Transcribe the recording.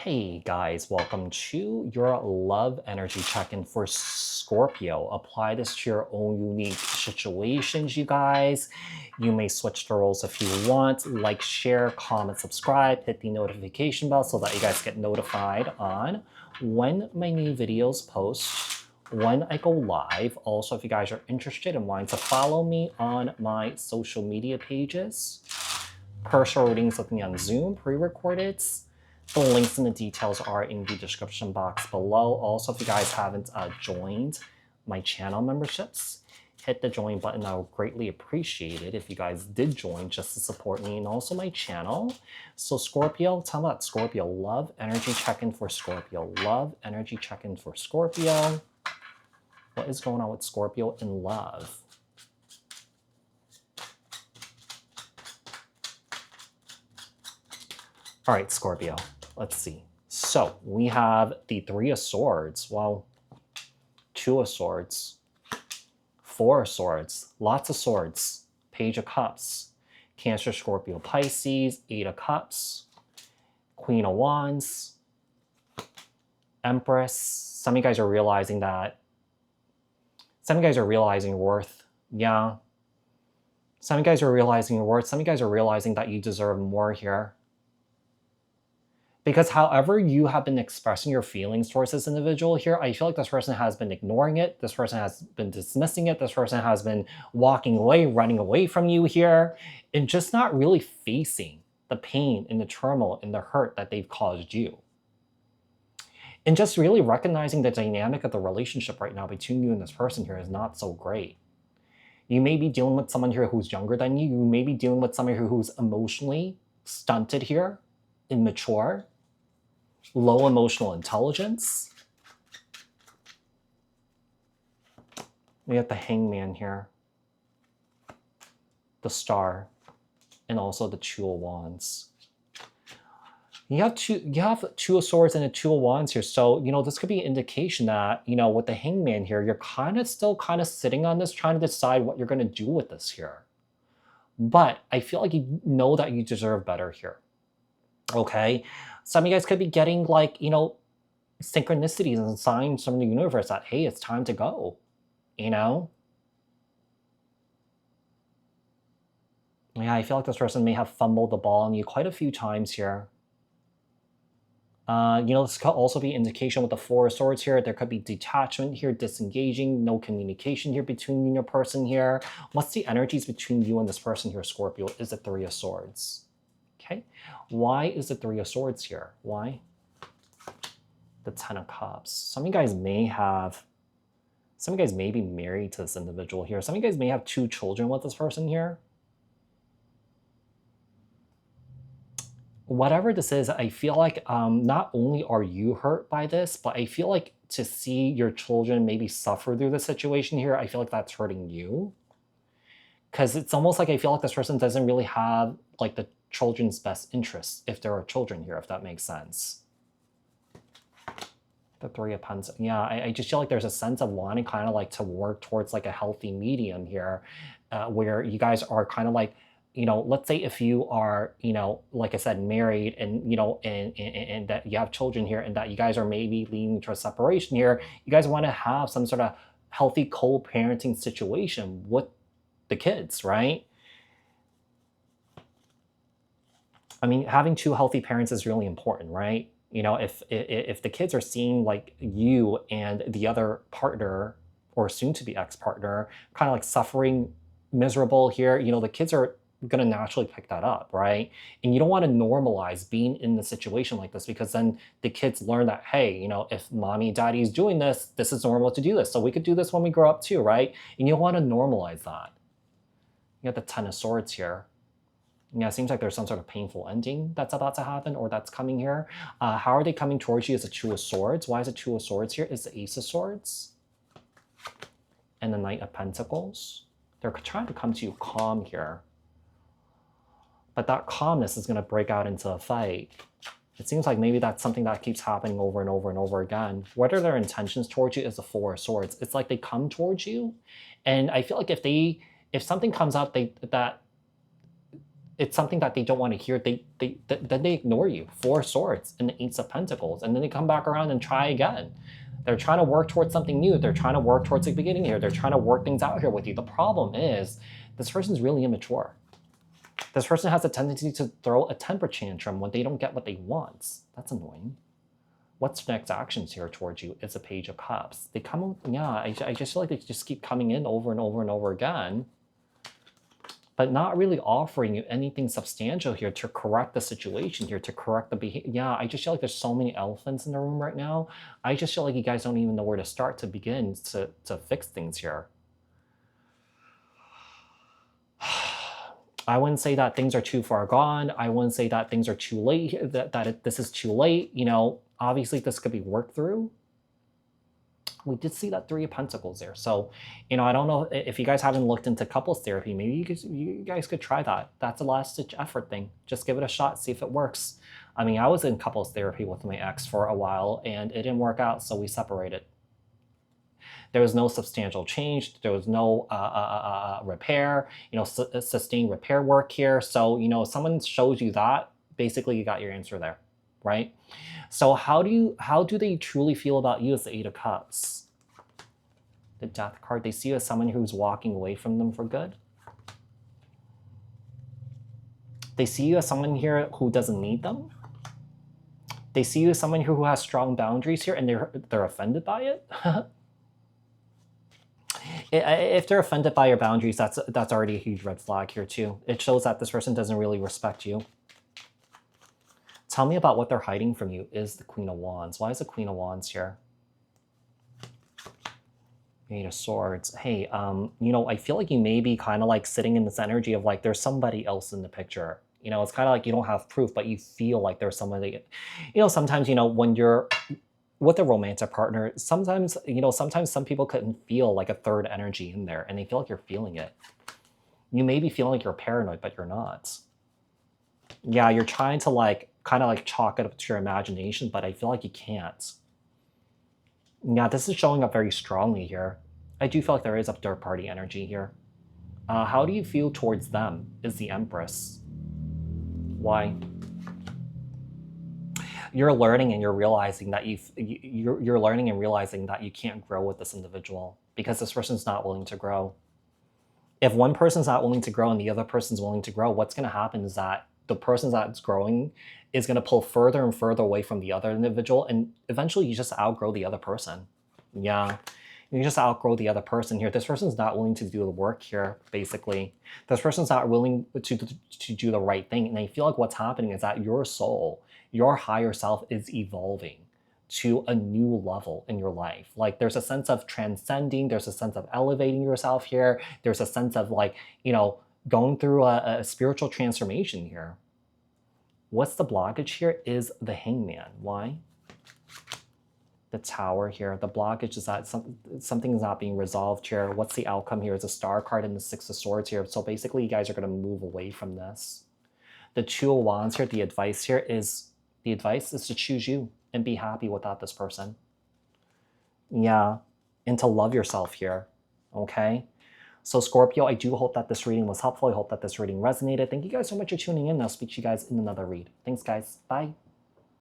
Hey guys, welcome to your love energy check-in for Scorpio. Apply this to your own unique situations, you guys. You may switch the roles if you want. Like, share, comment, subscribe, hit the notification bell so that you guys get notified on when my new videos post, when I go live. Also, if you guys are interested and wanting to follow me on my social media pages, personal readings with me on Zoom, pre-recorded. The links and the details are in the description box below. Also, if you guys haven't joined my channel memberships, hit the join button. I would greatly appreciate it if you guys did join just to support me and also my channel. So Scorpio, tell me about Scorpio. Love energy check-in for Scorpio. Love energy check-in for Scorpio. What is going on with Scorpio in love? All right, Scorpio. Let's see. So we have the Three of Swords. Well, Two of Swords, Four of Swords, lots of swords, Page of Cups, Cancer, Scorpio, Pisces, Eight of Cups, Queen of Wands, Empress. Some of you guys are realizing that. Some of you guys are realizing your worth. Yeah. Some of you guys are realizing your worth. Some of you guys are realizing that you deserve more here. Because however you have been expressing your feelings towards this individual here, I feel like this person has been ignoring it. This person has been dismissing it. This person has been walking away, running away from you here, and just not really facing the pain and the turmoil and the hurt that they've caused you. And just really recognizing the dynamic of the relationship right now between you and this person here is not so great. You may be dealing with someone here who's younger than you. You may be dealing with someone here who's emotionally stunted here, immature, low emotional intelligence. We have the Hangman here, the Star, and also the Two of Wands. You have Two of Swords and a Two of Wands here. So, this could be an indication that, with the Hangman here, you're still sitting on this, trying to decide what you're going to do with this here. But I feel like you know that you deserve better here. Okay? Some of you guys could be getting synchronicities and signs from the universe that, hey, it's time to go, Yeah, I feel like this person may have fumbled the ball on you quite a few times here. This could also be indication with the Four of Swords here. There could be detachment here, disengaging, no communication here between you and your person here. What's the energies between you and this person here, Scorpio? Is the Three of Swords. Okay. Why is the Three of Swords here? Why? The Ten of Cups. Some of you guys may be married to this individual here. Some of you guys may have 2 children with this person here. Whatever this is, I feel like not only are you hurt by this, but I feel like to see your children maybe suffer through the situation here, I feel like that's hurting you. Because it's almost like I feel like this person doesn't really have the children's best interests, if there are children here, if that makes sense. The Three of Pentacles. Yeah, I just feel like there's a sense of wanting to work towards a healthy medium here, where you guys are let's say if you are, like I said, married and, and that you have children here and that you guys are maybe leaning towards separation here, you guys want to have some sort of healthy co-parenting situation with the kids, right? I mean, having 2 healthy parents is really important, right? If the kids are seeing you and the other partner or soon-to-be ex-partner suffering, miserable here, the kids are going to naturally pick that up, right? And you don't want to normalize being in the situation like this, because then the kids learn that, hey, if mommy and daddy is doing this, this is normal to do this. So we could do this when we grow up too, right? And you don't want to normalize that. You got the Ten of Swords here. Yeah, it seems like there's some sort of painful ending that's about to happen or that's coming here. How are they coming towards you as a Two of Swords? Why is it Two of Swords here? It's the Ace of Swords and the Knight of Pentacles. They're trying to come to you calm here. But that calmness is going to break out into a fight. It seems like maybe that's something that keeps happening over and over and over again. What are their intentions towards you is the Four of Swords. It's like they come towards you. And I feel like if something comes up that it's something that they don't want to hear, then they ignore you. Four Swords and the Ace of Pentacles, and then they come back around and try again. They're trying to work towards something new. They're trying to work towards the beginning here. They're trying to work things out here with you. The problem is this person's really immature. This person has a tendency to throw a temper tantrum when they don't get what they want. That's annoying. What's the next actions here towards you? It's a Page of Cups. They come, yeah, I just feel like they just keep coming in over and over and over again, but not really offering you anything substantial here to correct the situation here, to correct the behavior. Yeah, I just feel like there's so many elephants in the room right now. I just feel like you guys don't even know where to start to begin to fix things here. I wouldn't say that things are too far gone. I wouldn't say that things are too late, this is too late. You know, obviously this could be worked through. We did see that Three of Pentacles there. So, you know, I don't know if you guys haven't looked into couples therapy, maybe you guys could try that. That's a last ditch effort thing. Just give it a shot, see if it works. I mean, I was in couples therapy with my ex for a while and it didn't work out, so we separated. There was no substantial change. There was no repair, you know, sustained repair work here. So, you know, if someone shows you that, basically you got your answer there, right? So how do they truly feel about you as the Eight of Cups? The Death card, they see you as someone who's walking away from them for good. They see you as someone here who doesn't need them. They see you as someone who has strong boundaries here and they're offended by it. If they're offended by your boundaries, that's already a huge red flag here too. It shows that this person doesn't really respect you. Tell me about what they're hiding from you is the Queen of Wands. Why is the Queen of Wands here? Eight of Swords. Hey, you know, I feel like you may be kind of like sitting in this energy of like there's somebody else in the picture. You know, it's kind of like you don't have proof, but you feel like there's somebody. You know, sometimes, you know, when you're with a romantic partner, sometimes, you know, sometimes some people couldn't feel like a third energy in there and they feel like you're feeling it. You may be feeling like you're paranoid, but you're not. Yeah, you're trying to like, kind of like chalk it up to your imagination, but I feel like you can't. Yeah, this is showing up very strongly here. I do feel like there is a third party energy here. How do you feel towards them is the Empress. Why? You're learning and you're realizing that you're learning and realizing that you can't grow with this individual because this person's not willing to grow. If one person's not willing to grow and the other person's willing to grow, what's going to happen is that the person that's growing is going to pull further and further away from the other individual, and eventually you just outgrow the other person. Yeah, you just outgrow the other person here. This person's not willing to do the work here, basically. This person's not willing to do the right thing, and I feel like what's happening is that your soul, your higher self is evolving to a new level in your life. Like there's a sense of transcending, there's a sense of elevating yourself here, there's a sense of like, you know, going through a spiritual transformation here. What's the blockage here is the Hangman. Why? The Tower here. The blockage is that something is not being resolved here. What's the outcome here? It's a Star card and the Six of Swords here. So basically you guys are going to move away from this. The Two of Wands here, the advice is to choose you and be happy without this person. Yeah, and to love yourself here, okay? So Scorpio, I do hope that this reading was helpful. I hope that this reading resonated. Thank you guys so much for tuning in. I'll speak to you guys in another read. Thanks, guys. Bye.